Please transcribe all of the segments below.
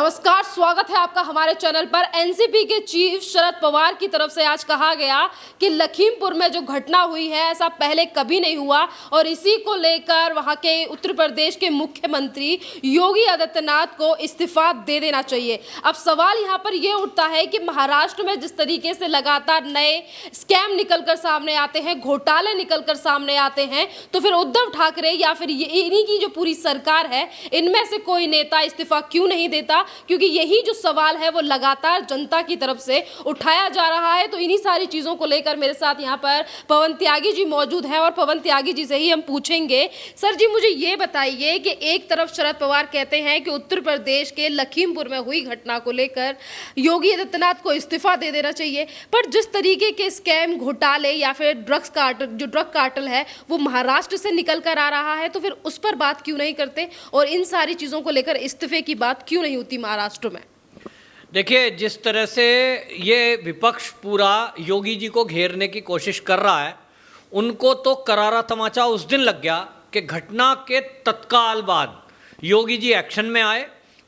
नमस्कार, स्वागत है आपका हमारे चैनल पर। एनसीपी के चीफ शरद पवार की तरफ से आज कहा गया कि लखीमपुर में जो घटना हुई है ऐसा पहले कभी नहीं हुआ और इसी को लेकर वहां के उत्तर प्रदेश के मुख्यमंत्री योगी आदित्यनाथ को इस्तीफा दे देना चाहिए। अब सवाल यहां पर यह उठता है कि महाराष्ट्र में जिस तरीके से लगातार नए स्कैम निकलकर सामने आते हैं, घोटाले निकलकर सामने आते हैं, तो फिर उद्धव ठाकरे या फिर इन्हीं की जो पूरी सरकार है इनमें से कोई नेता इस्तीफा क्यों नहीं देता? क्योंकि यही जो सवाल है वो लगातार जनता की तरफ से उठाया जा रहा है। तो इन्हीं सारी चीजों को लेकर मेरे साथ यहाँ पर पवन त्यागी जी मौजूद हैं और पवन त्यागी जी से ही हम पूछेंगे। सर जी, मुझे ये बताइए कि एक तरफ शरद पवार कहते हैं कि उत्तर प्रदेश के लखीमपुर में हुई घटना को लेकर योगी आदित्यनाथ को इस्तीफा दे देना चाहिए, पर जिस तरीके के स्कैम, घोटाले या फिर ड्रग कार्टेल है वो महाराष्ट्र से निकल कर आ रहा है, तो फिर उस पर बात क्यों नहीं करते और इन सारी चीजों को लेकर इस्तीफे की बात क्यों नहीं होती महाराष्ट्र में? देखिए, जिस तरह से ये विपक्ष पूरा योगी जी को घेरने की कोशिश कर रहा है, उनको तो करारा तमाचा उस दिन लग गया कि घटना के तत्काल बाद योगी जी एक्शन में आए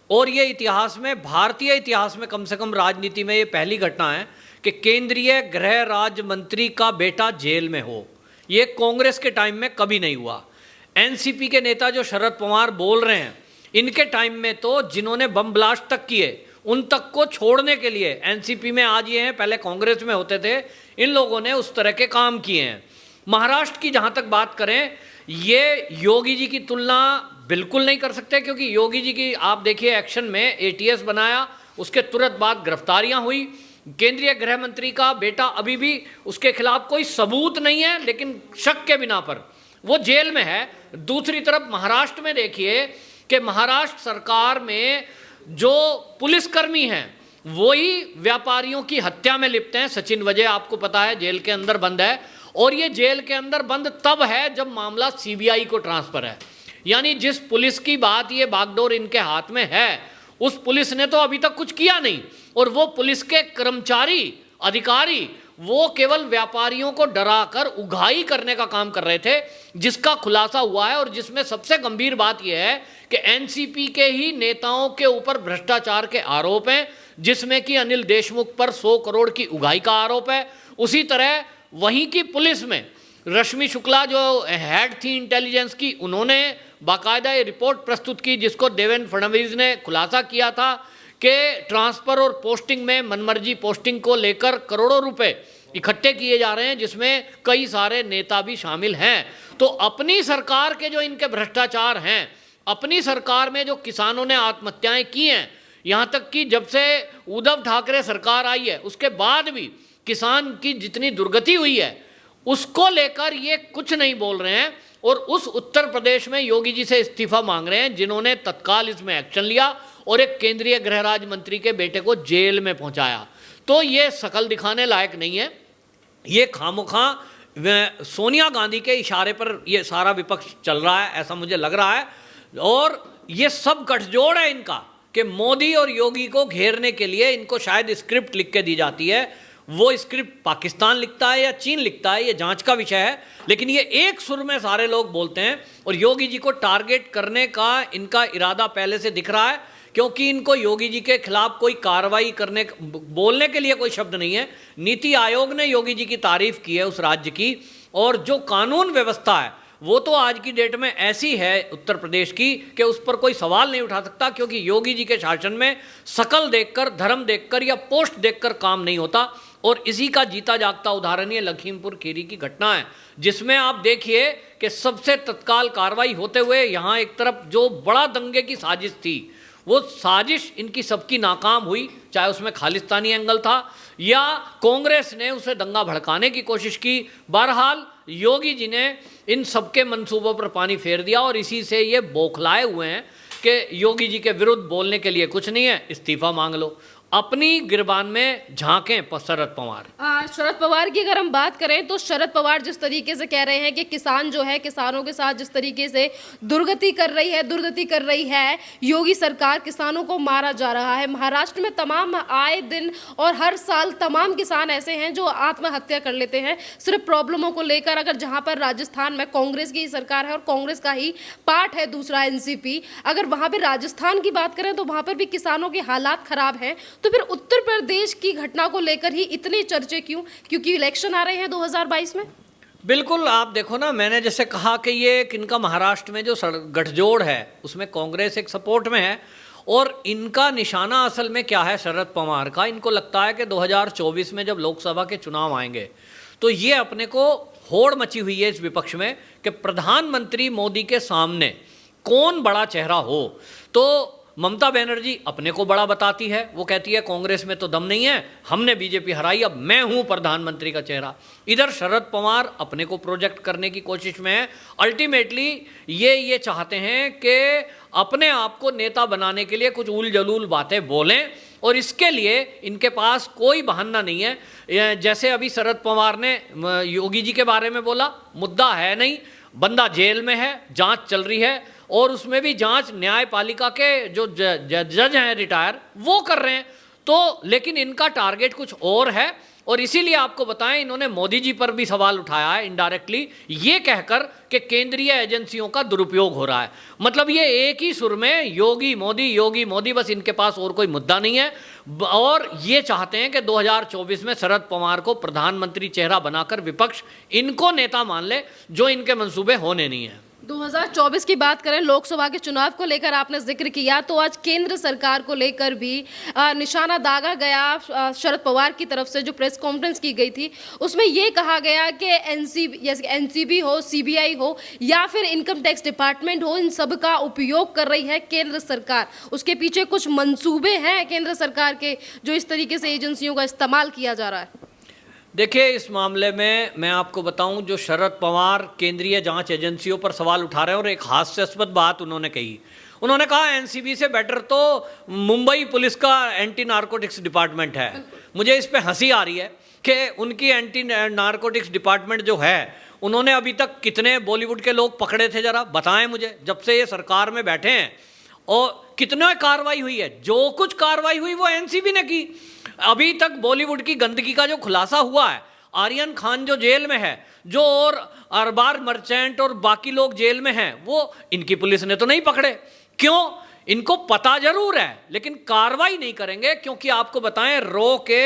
और ये इतिहास में, भारतीय इतिहास में, कम से कम राजनीति में ये पहली घटना है कि केंद्रीय गृह राज्य मंत्री का बेटा जेल में हो। ये कांग्रेस के टाइम में कभी नहीं हुआ। एनसीपी के नेता जो शरद पवार बोल रहे हैं, इनके टाइम में तो जिन्होंने बम ब्लास्ट तक किए उन तक को छोड़ने के लिए एनसीपी में आज ये हैं, पहले कांग्रेस में होते थे, इन लोगों ने उस तरह के काम किए हैं। महाराष्ट्र की जहाँ तक बात करें, ये योगी जी की तुलना बिल्कुल नहीं कर सकते, क्योंकि योगी जी की आप देखिए एक्शन में एटीएस बनाया, उसके तुरंत बाद गिरफ्तारियाँ हुई। केंद्रीय गृह मंत्री का बेटा, अभी भी उसके खिलाफ कोई सबूत नहीं है, लेकिन शक के बिना पर वो जेल में है। दूसरी तरफ महाराष्ट्र में देखिए कि महाराष्ट्र सरकार में जो पुलिसकर्मी हैं वही व्यापारियों की हत्या में लिप्त हैं। सचिन वजय आपको पता है जेल के अंदर बंद है, और ये जेल के अंदर बंद तब है जब मामला सीबीआई को ट्रांसफर है। यानी जिस पुलिस की बात ये बागडोर इनके हाथ में है, उस पुलिस ने तो अभी तक कुछ किया नहीं, और वो पुलिस के कर्मचारी, अधिकारी, वो केवल व्यापारियों को डराकर उगाही करने का काम कर रहे थे, जिसका खुलासा हुआ है। और जिसमें सबसे गंभीर बात यह है कि एनसीपी के ही नेताओं के ऊपर भ्रष्टाचार के आरोप हैं, जिसमें कि अनिल देशमुख पर 100 करोड़ की उगाही का आरोप है। उसी तरह वहीं की पुलिस में रश्मि शुक्ला जो हेड थी इंटेलिजेंस की, उन्होंने बाकायदा ये रिपोर्ट प्रस्तुत की, जिसको देवेंद्र फडणवीस ने खुलासा किया था कि ट्रांसफ़र और पोस्टिंग में मनमर्जी पोस्टिंग को लेकर करोड़ों रुपए इकट्ठे किए जा रहे हैं, जिसमें कई सारे नेता भी शामिल हैं। तो अपनी सरकार के जो इनके भ्रष्टाचार हैं, अपनी सरकार में जो किसानों ने आत्महत्याएं की हैं, यहाँ तक कि जब से उद्धव ठाकरे सरकार आई है उसके बाद भी किसान की जितनी दुर्गति हुई है उसको लेकर ये कुछ नहीं बोल रहे हैं, और उस उत्तर प्रदेश में योगी जी से इस्तीफा मांग रहे हैं, जिन्होंने तत्काल इसमें एक्शन लिया और एक केंद्रीय गृह राज्य मंत्री के बेटे को जेल में पहुंचाया। तो ये शकल दिखाने लायक नहीं है। ये खामोखा सोनिया गांधी के इशारे पर ये सारा विपक्ष चल रहा है, ऐसा मुझे लग रहा है। और ये सब गठजोड़ है इनका कि मोदी और योगी को घेरने के लिए इनको शायद स्क्रिप्ट लिख के दी जाती है। वो स्क्रिप्ट पाकिस्तान लिखता है या चीन लिखता है, ये जांच का विषय है, लेकिन ये एक सुर में सारे लोग बोलते हैं। और योगी जी को टारगेट करने का इनका इरादा पहले से दिख रहा है, क्योंकि इनको योगी जी के खिलाफ कोई कार्रवाई करने, बोलने के लिए कोई शब्द नहीं है। नीति आयोग ने योगी जी की तारीफ की है उस राज्य की, और जो कानून व्यवस्था है वो तो आज की डेट में ऐसी है उत्तर प्रदेश की कि उस पर कोई सवाल नहीं उठा सकता, क्योंकि योगी जी के शासन में शकल देखकर, धर्म देखकर या पोस्ट देखकर काम नहीं होता। और इसी का जीता जागता उदाहरण ये लखीमपुर खीरी की घटना है, जिसमें आप देखिए कि सबसे तत्काल कार्रवाई होते हुए यहाँ एक तरफ जो बड़ा दंगे की साजिश थी, वो साजिश इनकी सबकी नाकाम हुई, चाहे उसमें खालिस्तानी एंगल था या कांग्रेस ने उसे दंगा भड़काने की कोशिश की। बहरहाल योगी जी ने इन सबके मंसूबों पर पानी फेर दिया, और इसी से ये बौखलाए हुए हैं कि योगी जी के विरुद्ध बोलने के लिए कुछ नहीं है, इस्तीफा मांग लो। अपनी गिरबान में झांकें शरद पवार। शरद पवार की अगर हम बात करें तो शरद पवार जिस तरीके से कह रहे हैं कि किसान जो है, किसानों के साथ जिस तरीके से दुर्गति कर रही है योगी सरकार, किसानों को मारा जा रहा है। महाराष्ट्र में तमाम आए दिन और हर साल तमाम किसान ऐसे हैं जो आत्महत्या कर लेते हैं सिर्फ प्रॉब्लमों को लेकर। अगर जहां पर राजस्थान में कांग्रेस की ही सरकार है और कांग्रेस का ही पार्ट है दूसरा एनसीपी, अगर वहां पर राजस्थान की बात करें तो वहां पर भी किसानों के हालात खराब हैं, तो फिर उत्तर प्रदेश की घटना को लेकर ही इतने चर्चे क्यों? क्योंकि इलेक्शन आ रहे हैं 2022 में। बिल्कुल, आप देखो ना, मैंने जैसे कहा कि ये इनका महाराष्ट्र में जो गठजोड़ है उसमें कांग्रेस एक सपोर्ट में है, और इनका निशाना असल में क्या है शरद पवार का, इनको लगता है कि 2024 में जब लोकसभा के चुनाव आएंगे तो ये अपने को होड़ मची हुई है इस विपक्ष में कि प्रधानमंत्री मोदी के सामने कौन बड़ा चेहरा हो। तो ममता बनर्जी अपने को बड़ा बताती है, वो कहती है कांग्रेस में तो दम नहीं है, हमने बीजेपी हराई, अब मैं हूं प्रधानमंत्री का चेहरा। इधर शरद पवार अपने को प्रोजेक्ट करने की कोशिश में है। अल्टीमेटली ये चाहते हैं कि अपने आप को नेता बनाने के लिए कुछ उल जलूल बातें बोलें, और इसके लिए इनके पास कोई बहाना नहीं है। जैसे अभी शरद पवार ने योगी जी के बारे में बोला, मुद्दा है नहीं, बंदा जेल में है, जांच चल रही है, और उसमें भी जांच न्यायपालिका के जो जज हैं रिटायर वो कर रहे हैं। तो लेकिन इनका टारगेट कुछ और है, और इसीलिए आपको बताएं इन्होंने मोदी जी पर भी सवाल उठाया है इनडायरेक्टली, ये कहकर कि केंद्रीय एजेंसियों का दुरुपयोग हो रहा है। मतलब ये एक ही सुर में योगी मोदी, बस इनके पास और कोई मुद्दा नहीं है, और ये चाहते हैं कि 2024 में शरद पवार को प्रधानमंत्री चेहरा बनाकर विपक्ष इनको नेता मान ले, जो इनके मंसूबे होने नहीं है। 2024 की बात करें, लोकसभा के चुनाव को लेकर आपने जिक्र किया, तो आज केंद्र सरकार को लेकर भी निशाना दागा गया। शरद पवार की तरफ से जो प्रेस कॉन्फ्रेंस की गई थी उसमें ये कहा गया कि एनसीबी हो, सीबीआई हो या फिर इनकम टैक्स डिपार्टमेंट हो, इन सब का उपयोग कर रही है केंद्र सरकार। उसके पीछे कुछ मंसूबे हैं केंद्र सरकार के जो इस तरीके से एजेंसियों का इस्तेमाल किया जा रहा है। देखिए, इस मामले में मैं आपको बताऊं, जो शरद पवार केंद्रीय जांच एजेंसियों पर सवाल उठा रहे हैं, और एक हास्यास्पद बात उन्होंने कही, उन्होंने कहा एनसीबी से बेटर तो मुंबई पुलिस का एंटी नारकोटिक्स डिपार्टमेंट है। मुझे इस पे हंसी आ रही है कि उनकी एंटी नारकोटिक्स डिपार्टमेंट जो है, उन्होंने अभी तक कितने बॉलीवुड के लोग पकड़े थे, जरा बताएं मुझे, जब से ये सरकार में बैठे हैं, और कितने कार्रवाई हुई है? जो कुछ कार्रवाई हुई वो एनसीबी ने की। अभी तक बॉलीवुड की गंदगी का जो खुलासा हुआ है, आर्यन खान जो जेल में है, जो और अरबार मर्चेंट और बाकी लोग जेल में हैं, वो इनकी पुलिस ने तो नहीं पकड़े। क्यों? इनको पता जरूर है लेकिन कार्रवाई नहीं करेंगे, क्योंकि आपको बताएं रो के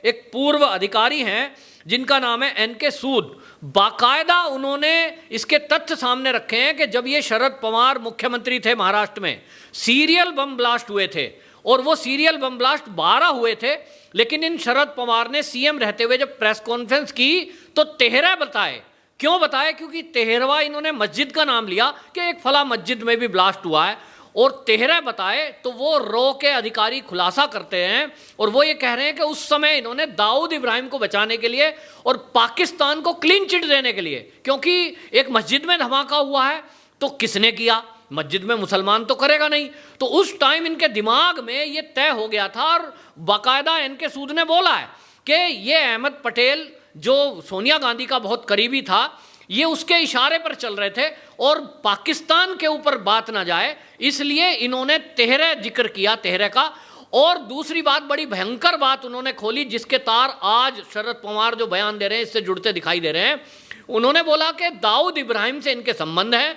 एक पूर्व अधिकारी हैं जिनका नाम है एनके सूद, बाकायदा उन्होंने इसके तथ्य सामने रखे हैं कि जब ये शरद पवार मुख्यमंत्री थे महाराष्ट्र में, सीरियल बम ब्लास्ट हुए थे, और वो सीरियल बम ब्लास्ट 12 हुए थे, लेकिन इन शरद पवार ने सीएम रहते हुए जब प्रेस कॉन्फ्रेंस की तो 13 बताए। क्यों बताए? क्योंकि 13वां इन्होंने मस्जिद का नाम लिया कि एक फला मस्जिद में भी ब्लास्ट हुआ है, और 13 बताए। तो वो रो के अधिकारी खुलासा करते हैं, और वो ये कह रहे हैं कि उस समय इन्होंने दाऊद इब्राहिम को बचाने के लिए और पाकिस्तान को क्लीन चिट देने के लिए, क्योंकि एक मस्जिद में धमाका हुआ है तो किसने किया? मस्जिद में मुसलमान तो करेगा नहीं। तो उस टाइम इनके दिमाग में ये तय हो गया था, और बाकायदा इनके सूद ने बोला है कि ये अहमद पटेल जो सोनिया गांधी का बहुत करीबी था, ये उसके इशारे पर चल रहे थे, और पाकिस्तान के ऊपर बात ना जाए इसलिए इन्होंने 13 जिक्र किया, 13 का। और दूसरी बात, बड़ी भयंकर बात उन्होंने खोली, जिसके तार आज शरद पवार जो बयान दे रहे हैं इससे जुड़ते दिखाई दे रहे हैं। उन्होंने बोला कि दाऊद इब्राहिम से इनके संबंध है।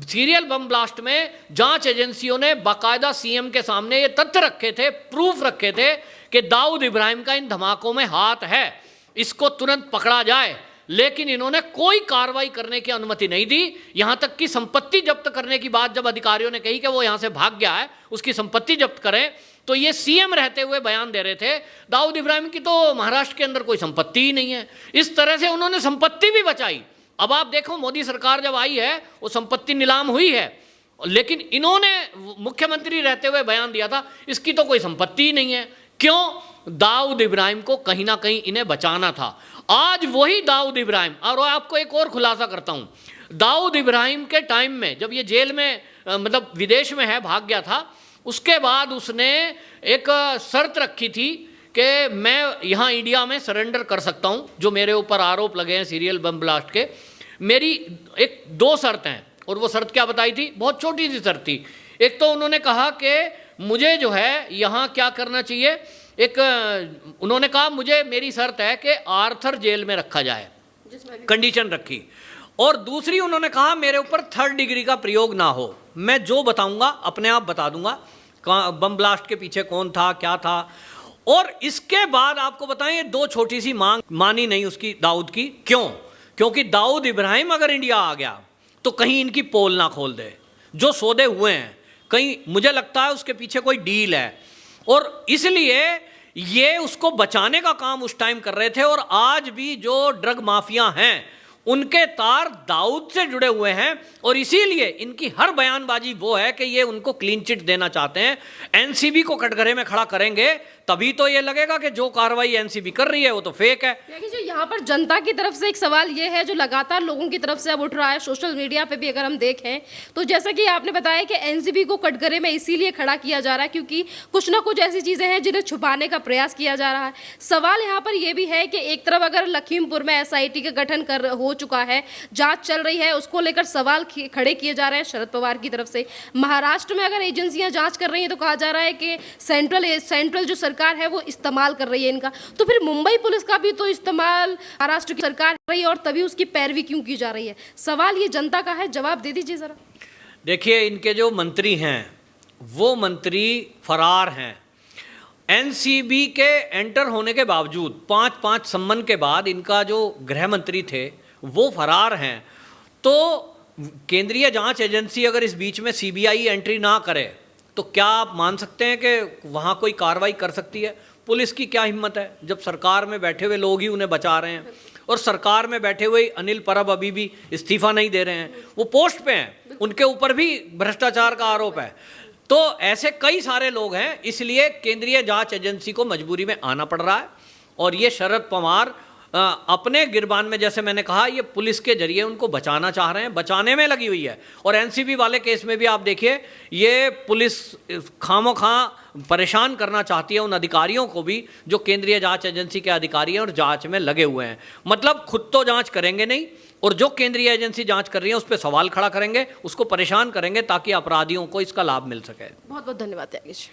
सीरियल बम ब्लास्ट में जांच एजेंसियों ने बाकायदा सीएम के सामने ये तथ्य रखे थे, प्रूफ रखे थे कि दाऊद इब्राहिम का इन धमाकों में हाथ है, इसको तुरंत पकड़ा जाए। लेकिन इन्होंने कोई कार्रवाई करने की अनुमति नहीं दी। यहां तक कि संपत्ति जब्त करने की बात जब अधिकारियों ने कही कि वो यहां से भाग गया है, उसकी संपत्ति जब्त करें, तो ये सीएम रहते हुए बयान दे रहे थे दाऊद इब्राहिम की तो महाराष्ट्र के अंदर कोई संपत्ति ही नहीं है। इस तरह से उन्होंने संपत्ति भी बचाई। अब आप देखो, मोदी सरकार जब आई है वो संपत्ति नीलाम हुई है, लेकिन इन्होंने मुख्यमंत्री रहते हुए बयान दिया था इसकी तो कोई संपत्ति ही नहीं है। क्यों? दाऊद इब्राहिम को कहीं ना कहीं इन्हें बचाना था। आज वही दाऊद इब्राहिम, और आपको एक और खुलासा करता हूं, दाऊद इब्राहिम के टाइम में जब ये जेल में मतलब विदेश में है, भाग गया था, उसके बाद उसने एक शर्त रखी थी कि मैं यहाँ इंडिया में सरेंडर कर सकता हूँ, जो मेरे ऊपर आरोप लगे हैं सीरियल बम ब्लास्ट के। मेरी एक दो शर्त हैं, और वो शर्त क्या बताई थी, बहुत छोटी सी शर्त थी। एक तो उन्होंने कहा कि मुझे जो है यहाँ क्या करना चाहिए, उन्होंने कहा मुझे, मेरी शर्त है कि आर्थर जेल में रखा जाए, कंडीशन रखी। और दूसरी उन्होंने कहा मेरे ऊपर 3rd डिग्री का प्रयोग ना हो, मैं जो बताऊंगा अपने आप बता दूंगा बम ब्लास्ट के पीछे कौन था, क्या था। और इसके बाद आपको बताएं, ये दो छोटी सी मांग मानी नहीं उसकी, दाऊद की। क्यों? क्योंकि दाऊद इब्राहिम अगर इंडिया आ गया तो कहीं इनकी पोल ना खोल दे। जो सौदे हुए हैं कहीं, मुझे लगता है उसके पीछे कोई डील है, और इसलिए ये उसको बचाने का काम उस टाइम कर रहे थे। और आज भी जो ड्रग माफिया हैं उनके तार दाऊद से जुड़े हुए हैं, और इसीलिए इनकी हर बयानबाजी वो है कि ये उनको क्लीन चिट देना चाहते हैं। एनसीबी को कटघरे में खड़ा करेंगे तभी तो ये लगेगा कि जो कार्रवाई एनसीबी कर रही है वो तो फेक है। जो यहाँ पर जनता की तरफ से एक सवाल ये है जो लगातार लोगों की तरफ से अब उठ रहा है, सोशल मीडिया पे भी अगर हम देखें तो जैसा कि आपने बताया कि एनसीबी को कटघरे में इसीलिए खड़ा किया जा रहा है क्योंकि कुछ ना कुछ ऐसी चीजें हैं जिन्हें छुपाने का प्रयास किया जा रहा है। सवाल यहाँ पर यह भी है कि एक तरफ अगर लखीमपुर में एसआईटी का गठन हो चुका है, जांच चल रही है, उसको लेकर सवाल खड़े किए जा रहे हैं शरद पवार की तरफ से। महाराष्ट्र में अगर एजेंसियां जांच कर रही हैं तो कहा जा रहा है कि सेंट्रल जो सरकार है वो इस्तेमाल कर रही है इनका। तो फिर मुंबई पुलिस का भी तो इस्तेमाल महाराष्ट्र की सरकार कर रही है, और तभी उसकी पैरवी क्यों की जा रही है? सवाल ये जनता का है, जवाब दे दीजिए जरा। देखिए, इनके जो मंत्री हैं वो मंत्री फरार हैं। एनसीबी के एंटर होने के बावजूद 5-5 सम्मन के बाद इनका जो गृह मंत्री थे वो फरार हैं। तो केंद्रीय जांच एजेंसी अगर इस बीच में सीबीआई एंट्री ना करे तो क्या आप मान सकते हैं कि वहाँ कोई कार्रवाई कर सकती है? पुलिस की क्या हिम्मत है जब सरकार में बैठे हुए लोग ही उन्हें बचा रहे हैं, और सरकार में बैठे हुए अनिल परब अभी भी इस्तीफा नहीं दे रहे हैं, वो पोस्ट पे हैं, उनके ऊपर भी भ्रष्टाचार का आरोप है। तो ऐसे कई सारे लोग हैं, इसलिए केंद्रीय जांच एजेंसी को मजबूरी में आना पड़ रहा है। और ये शरद पवार अपने गिरबान में, जैसे मैंने कहा, ये पुलिस के जरिए उनको बचाना चाह रहे हैं, बचाने में लगी हुई है। और एनसीबी वाले केस में भी आप देखिए, ये पुलिस खामोखा परेशान करना चाहती है उन अधिकारियों को भी जो केंद्रीय जांच एजेंसी के अधिकारी हैं और जांच में लगे हुए हैं। मतलब खुद तो जांच करेंगे नहीं, और जो केंद्रीय एजेंसी जांच कर रही है उस पर सवाल खड़ा करेंगे, उसको परेशान करेंगे ताकि अपराधियों को इसका लाभ मिल सके। बहुत बहुत धन्यवाद त्यागी जी।